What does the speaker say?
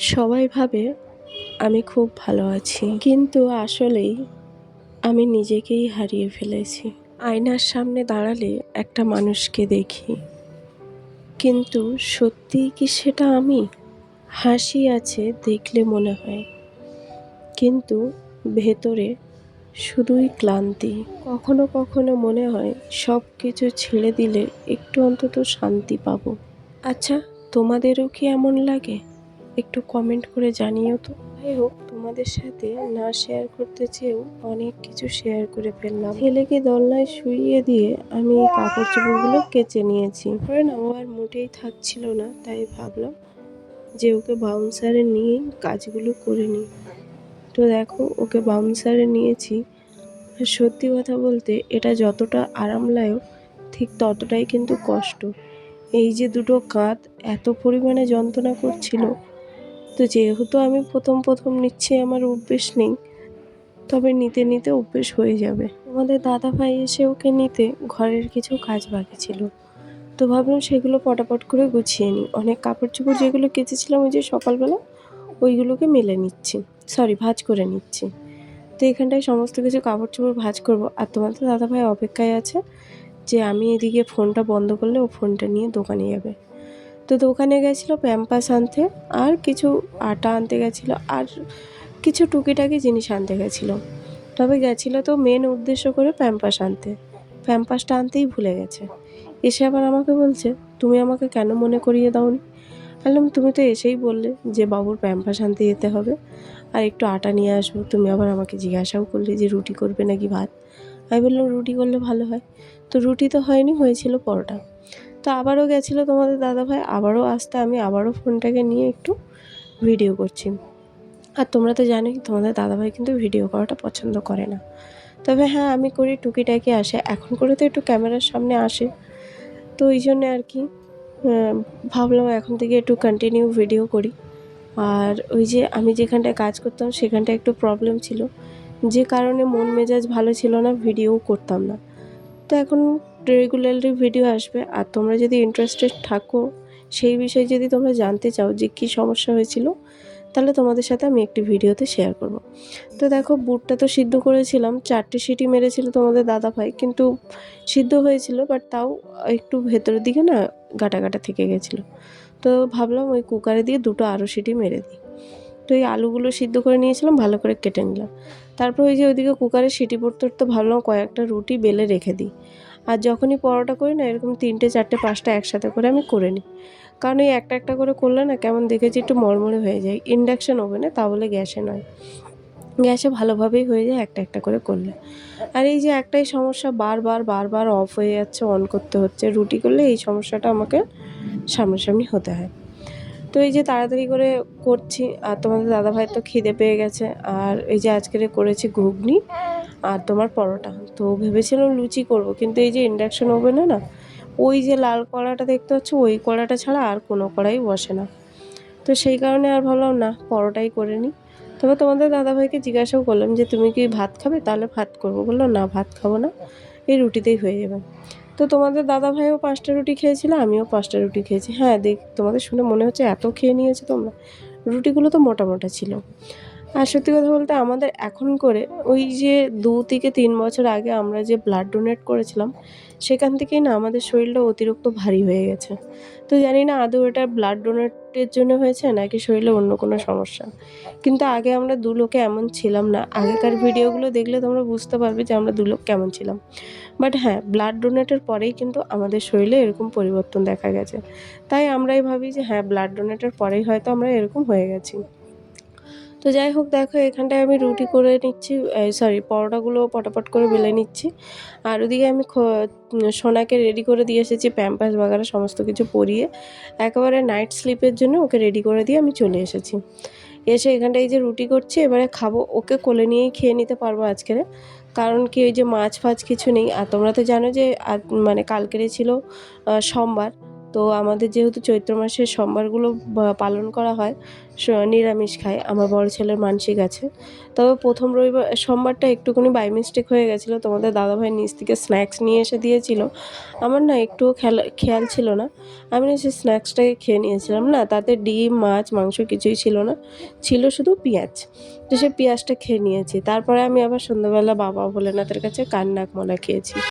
সবাই ভাবে আমি খুব ভালো আছি, কিন্তু আসলেই আমি নিজেকেই হারিয়ে ফেলেছি। আয়নার সামনে দাঁড়ালে একটা মানুষকে দেখি, কিন্তু সত্যিই কি সেটা আমি? হাসি আছে দেখলে মনে হয়, কিন্তু ভেতরে শুধুই ক্লান্তি। কখনো কখনো মনে হয় সব কিছু ছেড়ে দিলে একটু অন্তত শান্তি পাবো। আচ্ছা, তোমাদেরও কি এমন লাগে? একটু কমেন্ট করে জানিও তো। যাই হোক, তোমাদের সাথে না শেয়ার করতে চেয়েও অনেক কিছু শেয়ার করে ফেললাম। ছেলেকে দোলনায় শুইয়ে দিয়ে আমি কাপড় চোপড়গুলো কেচে নিয়েছি। পরে না, ও আর মোটেই থাকছিল না, তাই ভাবলাম যে ওকে বাউন্সারে নিয়ে কাজগুলো করে নিই। তো দেখো, ওকে বাউন্সারে নিয়েছি। আর সত্যি কথা বলতে, এটা যতটা আরামদায়ক ঠিক ততটাই কিন্তু কষ্ট। এই যে দুটো কাঁধ এত পরিমাণে যন্ত্রণা করছিল, তো যেহেতু আমি প্রথম নিচ্ছি, আমার অভ্যেস নেই, তবে নিতে নিতে অভ্যেস হয়ে যাবে। আমাদের দাদা ভাই এসে ওকে নিতে ঘরের কিছু কাজ বাকি ছিল, তো ভাবলাম সেগুলো পটাপট করে গুছিয়ে নিই। অনেক কাপড় চোপড় যেগুলো কেচেছিলাম ওই যে সকালবেলা, ওইগুলোকে মেলে নিচ্ছি, ভাঁজ করে নিচ্ছি। তো এখানটায় সমস্ত কিছু কাপড় চোপড় ভাঁজ করব, আর তোমাদের দাদা ভাই অপেক্ষায় আছে যে আমি এদিকে ফোনটা বন্ধ করলে ও ফোনটা নিয়ে দোকানে যাবে। তো দোকানে গেছিলো প্যাম্পাস আনতে, আর কিছু আটা আনতে গেছিলো, আর কিছু টুকিটাকি জিনিস আনতে গেছিলো। তবে গেছিলো তো মেন উদ্দেশ্য করে প্যাম্পাস আনতে, প্যাম্পাসটা আনতেই ভুলে গেছে। এসে আবার আমাকে বলছে, তুমি আমাকে কেন মনে করিয়ে দাওনি? বললাম, তুমি তো এসেই বললে যে বাবুর প্যাম্পাস আনতে যেতে হবে আর একটু আটা নিয়ে আসবো। তুমি আবার আমাকে জিজ্ঞাসাও করলে যে রুটি করবে নাকি ভাত। আমি বললাম রুটি করলে ভালো হয়। তো রুটি তো হয়নি, হয়েছিল পরোটা। তো আবারও গেছিলো তোমাদের দাদাভাই, আবারও আসতে আমি আবারও ফোনটাকে নিয়ে একটু ভিডিও করছি। আর তোমরা তো জানোই তোমাদের দাদাভাই কিন্তু ভিডিও করাটা পছন্দ করে না, তবে হ্যাঁ আমি করি, টুকিটাকি আসে, এখন করে তো একটু ক্যামেরার সামনে আসে। তো ওই জন্যে আর কি ভাবলাম এখন থেকে একটু কন্টিনিউ ভিডিও করি। আর ওই যে আমি যেখানটায় কাজ করতাম সেখানটায় একটু প্রবলেম ছিল, যে কারণে মন মেজাজ ভালো ছিল না, ভিডিও করতাম না। তো এখন রেগুলারলি ভিডিও আসবে, আর তোমরা যদি ইন্টারেস্টেড থাকো সেই বিষয়ে, যদি তোমরা জানতে চাও যে কী সমস্যা হয়েছিল, তাহলে তোমাদের সাথে আমি একটি ভিডিওতে শেয়ার করব। তো দেখো, বুটটা তো সিদ্ধ করেছিলাম, 4টে সিটি মেরেছিল তোমাদের দাদাভাই, কিন্তু সিদ্ধ হয়েছিল, বাট তাও একটু ভেতরের দিকে না গাটা গাটা থেকে গেছিলো। তো ভাবলাম ওই কুকারে দিয়ে দুটো আরও সিটি মেরে দিই। তো এই আলুগুলো সিদ্ধ করে নিয়েছিলাম, ভালো করে কেটে নিলাম। তারপর ওই যে ওইদিকে কুকারে সিটি পড়তে পড়তে ভাবলাম কয়েকটা রুটি বেলে রেখে দিই। আর যখনই পরোটা করি না, এরকম 3টে 4টে 5টা একসাথে করে আমি করে নিই, কারণ এই একটা একটা করে করলে না কেমন দেখেছি একটু মরমরে হয়ে যায়। ইন্ডাকশান ওভেনে, তা বলে গ্যাসে নয়, গ্যাসে ভালোভাবেই হয়ে যায় একটা একটা করে করলে। আর এই যে একটাই সমস্যা, বারবার অফ হয়ে যাচ্ছে, অন করতে হচ্ছে। রুটি করলে এই সমস্যাটা আমাকে সামনাসামনি হতে হয়। তো এই যে তাড়াতাড়ি করে করছি, আর তোমাদের দাদাভাইয়ের তো খিদে পেয়ে গেছে। আর এই যে আজকে করেছি ঘুগনি আর তোমার পরোটা। তো ভেবেছিলাম লুচি করব, কিন্তু এই যে ইন্ডাকশান ওভেনে না, ওই যে লাল কড়াটা দেখতে পাচ্ছ, ওই কড়াটা ছাড়া আর কোনো কড়াই বসে না। তো সেই কারণে আর ভাবলাম না, পরোটাই করে নিই। তবে তোমাদের দাদাভাইকে জিজ্ঞাসাও করলাম যে তুমি কি ভাত খাবে, তাহলে ভাত করবো। বললো না, ভাত খাবো না, এই রুটিতেই হয়ে যাবে। তো তোমাদের দাদাভাইও 5টা রুটি খেয়েছিল, আমিও 5টা রুটি খেয়েছি। হ্যাঁ, তোমাদের শুনে মনে হচ্ছে এত খেয়ে নিয়েছো তোমরা। রুটিগুলো তো মোটা মোটা ছিল। আর সত্যি কথা বলতে, আমাদের এখন করে ওই যে 2 থেকে 3 বছর আগে আমরা যে ব্লাড ডোনেট করেছিলাম, সেখান থেকেই না আমাদের শরীরটা অতিরিক্ত ভারী হয়ে গেছে। তো জানি না আদৌ এটা ব্লাড ডোনেটের জন্য হয়েছে নাকি শরীরে অন্য কোনো সমস্যা। কিন্তু আগে আমরা দু লোকে এমন ছিলাম না। আগেকার ভিডিওগুলো দেখলে তোমরা বুঝতে পারবে যে আমরা দু লোক কেমন ছিলাম। বাট হ্যাঁ, ব্লাড ডোনেটের পরেই কিন্তু আমাদের শরীরে এরকম পরিবর্তন দেখা গেছে। তাই আমরাই ভাবি যে হ্যাঁ, ব্লাড ডোনেটের পরেই হয়তো আমরা এরকম হয়ে গেছি। তো যাই হোক, দেখো এখানটায় আমি রুটি করে নিচ্ছি, পরোটাগুলো পটাপট করে বেলে নিচ্ছি। আর ওদিকে আমি সোনাকে রেডি করে দিয়ে এসেছি, প্যাম্পাস বাগারা সমস্ত কিছু পরিয়ে একেবারে নাইট স্লিপের জন্য ওকে রেডি করে দিয়ে আমি চলে এসেছি। এসে এখানটায় এই যে রুটি করছি, এবারে খাবো। ওকে কোলে নিয়েই খেয়ে নিতে পারবো আজকেরে, কারণ কি ওই যে মাছ ফাছ কিছু নেই। আর তোমরা তো জানো যে মানে কালকেরে ছিল সোমবার। তো আমাদের যেহেতু চৈত্র মাসের সোমবারগুলো পালন করা হয়, নিরামিষ খায়। আমার বড় ছেলের মানসিক আছে। তবে ১ম সোমবারটা একটুখানি বাই মিস্টেক হয়ে গেছিলো। তোমাদের দাদাভাই নিচ থেকে স্ন্যাক্স নিয়ে এসে দিয়েছিল। আমার না একটুও খেয়াল ছিল না। আমি না সেই স্ন্যাক্সটাকে খেয়ে নিয়েছিলাম না, তাতে ডিম, মাছ, মাংস কিছুই ছিল না। ছিল শুধু পেঁয়াজ। তো সেই পেঁয়াজটা খেয়ে নিয়েছি। তারপরে আমি আবার সন্ধ্যাবেলা বাবা ভোলেনাথের কাছে কান, নাক, মলা খেয়েছি।